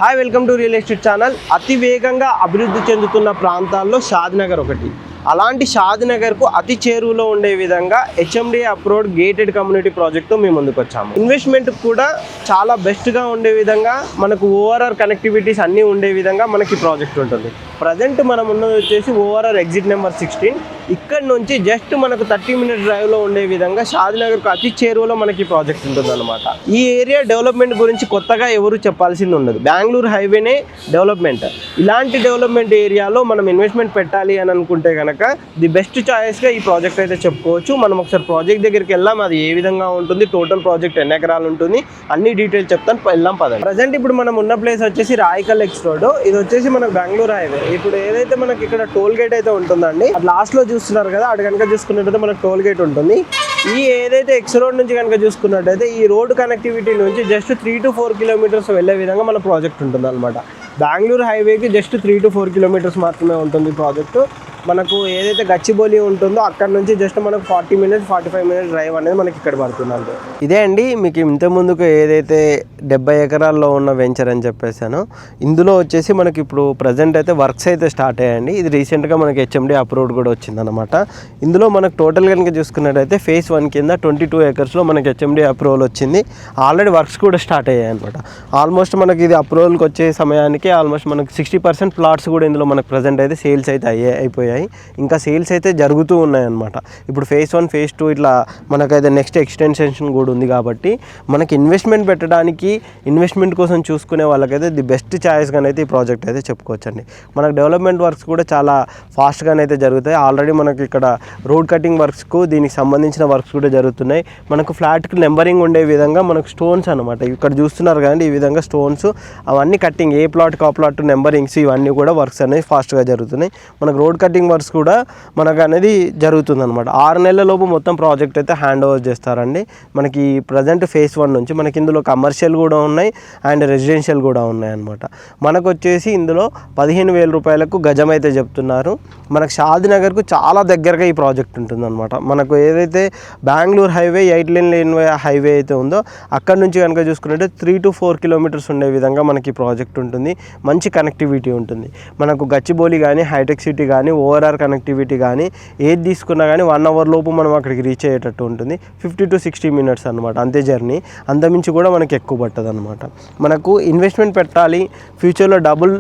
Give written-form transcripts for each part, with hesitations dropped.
Hi welcome to real estate channel. అతి వేగంగా అభివృద్ధి చెందుతున్న ప్రాంతాల్లో షాద్నగర్ ఒకటి. అలాంటి షాద్నగర్కు అతి చేరువలో ఉండే విధంగా HMDA approved gated community project మేము ముందుకు వచ్చాము. ఇన్వెస్ట్మెంట్ కూడా చాలా బెస్ట్గా ఉండే విధంగా మనకు ఓఆర్ఆర్ కనెక్టివిటీస్ అన్నీ ఉండే విధంగా మనకి ప్రాజెక్ట్ ఉంటుంది. ప్రజెంట్ మనం ఉన్నది వచ్చేసి ఓఆర్ఆర్ ఎగ్జిట్ నెంబర్ 16. ఇక్కడ నుంచి జస్ట్ మనకు 30 minutes డ్రైవ్లో ఉండే విధంగా షాద్నగర్కు అతి చేరువలో మనకి ప్రాజెక్ట్ ఉంటుంది అనమాట. ఈ ఏరియా డెవలప్మెంట్ గురించి కొత్తగా ఎవరు చెప్పాల్సింది ఉండదు. బెంగళూరు హైవేనే డెవలప్మెంట్. ఇలాంటి డెవలప్మెంట్ ఏరియాలో మనం ఇన్వెస్ట్మెంట్ పెట్టాలి అని అనుకుంటే కనుక ది బెస్ట్ చాయిస్గా ఈ ప్రాజెక్ట్ అయితే చెప్పుకోవచ్చు. మనం ఒకసారి ప్రాజెక్ట్ దగ్గరికి వెళ్దాం, అది ఏ విధంగా ఉంటుంది, టోటల్ ప్రాజెక్ట్ ఎన్ని ఎకరాలు ఉంటుంది, అన్ని డీటెయిల్స్ చెప్తాను. వెళ్దాం పదండి. ప్రజెంట్ ఇప్పుడు మనం ఉన్న ప్లేస్ వచ్చేసి రాయికల్ ఎక్స్ రోడ్. ఇది వచ్చేసి మనకు బెంగళూరు హైవే. ఇప్పుడు ఏదైతే మనకి ఇక్కడ టోల్ గేట్ అయితే ఉంటుందండి, అది లాస్ట్లో చూస్తున్నారు కదా, అటు కనుక చూసుకున్నట్టయితే మనకు టోల్ గేట్ ఉంటుంది. ఈ ఏదైతే ఎక్స్ రోడ్ నుంచి కనుక చూసుకున్నట్టయితే ఈ రోడ్ కనెక్టివిటీ నుంచి జస్ట్ 3 to 4 kilometers వెళ్ళే విధంగా మన ప్రాజెక్ట్ ఉంటుంది అనమాట. బెంగళూరు హైవేకి జస్ట్ 3 to 4 kilometers మాత్రమే ఉంటుంది ప్రాజెక్టు. మనకు ఏదైతే గచ్చిబౌలి ఉంటుందో అక్కడ నుంచి జస్ట్ మనకు 40 minutes 45 minutes డ్రైవ్ అనేది మనకి ఇక్కడ పడుతుంది. ఇదే అండి మీకు ఇంత ముందుకు ఏదైతే 70 ఎకరాల్లో ఉన్న వెంచర్ అని చెప్పేసాను, ఇందులో వచ్చేసి మనకి ఇప్పుడు ప్రజెంట్ అయితే వర్క్స్ అయితే స్టార్ట్ అయ్యాయండి. ఇది రీసెంట్గా మనకి హెచ్ఎండి అప్రూవ్డ్ కూడా వచ్చిందనమాట. ఇందులో మనకు టోటల్ కనుక చూసుకున్నట్టయితే phase 1 కింద 22 acres మనకి హెచ్ఎండి అప్రూవల్ వచ్చింది. ఆల్రెడీ వర్క్స్ కూడా స్టార్ట్ అయ్యాయి అనమాట. ఆల్మోస్ట్ మనకి ఇది అప్రూవల్కి వచ్చే సమయానికి ఆల్మోస్ట్ మనకి 60% ప్లాట్స్ కూడా ఇందులో మనకు ప్రజెంట్ అయితే సేల్స్ అయితే అయిపోయాయి. ఇంకా సేల్స్ అయితే జరుగుతూ ఉన్నాయన్నమాట. ఇప్పుడు phase 1 phase 2 ఇట్లా మనకైతే నెక్స్ట్ ఎక్స్టెన్షన్ కూడా ఉంది. కాబట్టి మనకి ఇన్వెస్ట్మెంట్ పెట్టడానికి, ఇన్వెస్ట్మెంట్ కోసం చూసుకునే వాళ్ళకైతే ది బెస్ట్ ఛాయిస్గానైతే ఈ ప్రాజెక్ట్ అయితే చెప్పుకోవచ్చండి. మనకు డెవలప్మెంట్ వర్క్స్ కూడా చాలా ఫాస్ట్గానైతే జరుగుతాయి. ఆల్రెడీ మనకి ఇక్కడ రోడ్ కటింగ్ వర్క్స్కు దీనికి సంబంధించిన వర్క్స్ కూడా జరుగుతున్నాయి. మనకు ఫ్లాట్కి నెంబరింగ్ ఉండే విధంగా మనకు స్టోన్స్ అనమాట ఇక్కడ చూస్తున్నారు కదండి, ఈ విధంగా స్టోన్స్ అవన్నీ కట్టింగ్, ఏ ప్లాట్కి ఆ ప్లాట్ నెంబరింగ్స్ ఇవన్నీ కూడా వర్క్స్ అనేవి ఫాస్ట్గా జరుగుతున్నాయి. మనకు రోడ్ కటింగ్ వర్క్స్ కూడా మనకు అనేది జరుగుతుంది అనమాట. 6 నెలల లోపు మొత్తం ప్రాజెక్ట్ అయితే హ్యాండ్ ఓవర్ చేస్తారండి. మనకి ప్రజెంట్ phase 1 నుంచి మనకి ఇందులో కమర్షియల్ కూడా ఉన్నాయి అండ్ రెసిడెన్షియల్ కూడా ఉన్నాయి అనమాట. మనకు వచ్చేసి ఇందులో 15,000 రూపాయలకు గజం అయితే చెప్తున్నారు. మనకు షాద్నగర్కు చాలా దగ్గరగా ఈ ప్రాజెక్ట్ ఉంటుందన్నమాట. మనకు ఏదైతే బెంగళూరు హైవే 8 lane హైవే అయితే ఉందో అక్కడ నుంచి కనుక చూసుకున్నట్టే 3 to 4 kilometers ఉండే విధంగా మనకి ప్రాజెక్ట్ ఉంటుంది. మంచి కనెక్టివిటీ ఉంటుంది. మనకు గచ్చిబౌలి కానీ, హైటెక్ సిటీ కానీ, ఓఆర్ఆర్ కనెక్టివిటీ కానీ ఏది తీసుకున్నా కానీ 1 hour లోపు మనం అక్కడికి రీచ్ అయ్యేటట్టు ఉంటుంది. 50 to 60 minutes అనమాట, అంతే జర్నీ. అంతమించి కూడా మనకి ఎక్కువ పట్టదు అనమాట. మనకు ఇన్వెస్ట్మెంట్ పెట్టాలి, ఫ్యూచర్లో డబుల్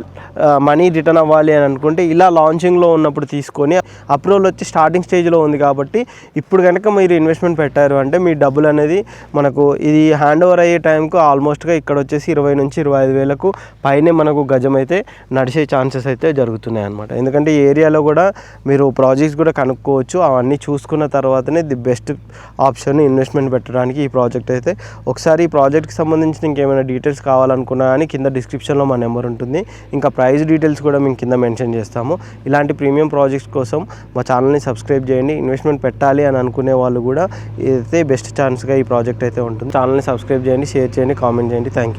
మనీ రిటర్న్ అవ్వాలి అని అనుకుంటే ఇలా లాంచింగ్లో ఉన్నప్పుడు తీసుకొని, అప్రూవల్ వచ్చి స్టార్టింగ్ స్టేజ్లో ఉంది కాబట్టి ఇప్పుడు కనుక మీరు ఇన్వెస్ట్మెంట్ పెట్టారు అంటే మీ డబ్బులు అనేది మనకు ఇది హ్యాండ్ ఓవర్ అయ్యే టైంకు ఆల్మోస్ట్గా ఇక్కడ వచ్చేసి 20 నుంచి 25,000 పైనే మనకు గజం అయితే నడిచే ఛాన్సెస్ అయితే జరుగుతున్నాయి అనమాట. ఎందుకంటే ఈ ఏరియాలో కూడా మీరు ప్రాజెక్ట్స్ కూడా కనుక్కోవచ్చు. అవన్నీ చూసుకున్న తర్వాతనే ది బెస్ట్ ఆప్షన్ ఇన్వెస్ట్మెంట్ పెట్టడానికి ఈ ప్రాజెక్ట్ అయితే. ఒకసారి ఈ ప్రాజెక్ట్కి సంబంధించిన ఇంకేమైనా డీటెయిల్స్ కావాలనుకున్నా కానీ కింద డిస్క్రిప్షన్లో మా నెంబర్ ఉంటుంది. ఇంకా ప్రైస్ డీటెయిల్స్ కూడా మేము కింద మెన్షన్ చేస్తాము. ఇలాంటి ప్రీమియం ప్రాజెక్ట్స్ కోసం మా ఛానల్ని సబ్స్క్రైబ్ చేయండి. ఇన్వెస్ట్మెంట్ పెట్టాలి అని అనుకునే వాళ్ళు కూడా ఇదైతే బెస్ట్ ఛాన్స్గా ఈ ప్రాజెక్ట్ అయితే ఉంటుంది. ఛానల్ని సబ్స్క్రైబ్ చేయండి, షేర్ చేయండి, కామెంట్ చేయండి. Thank you.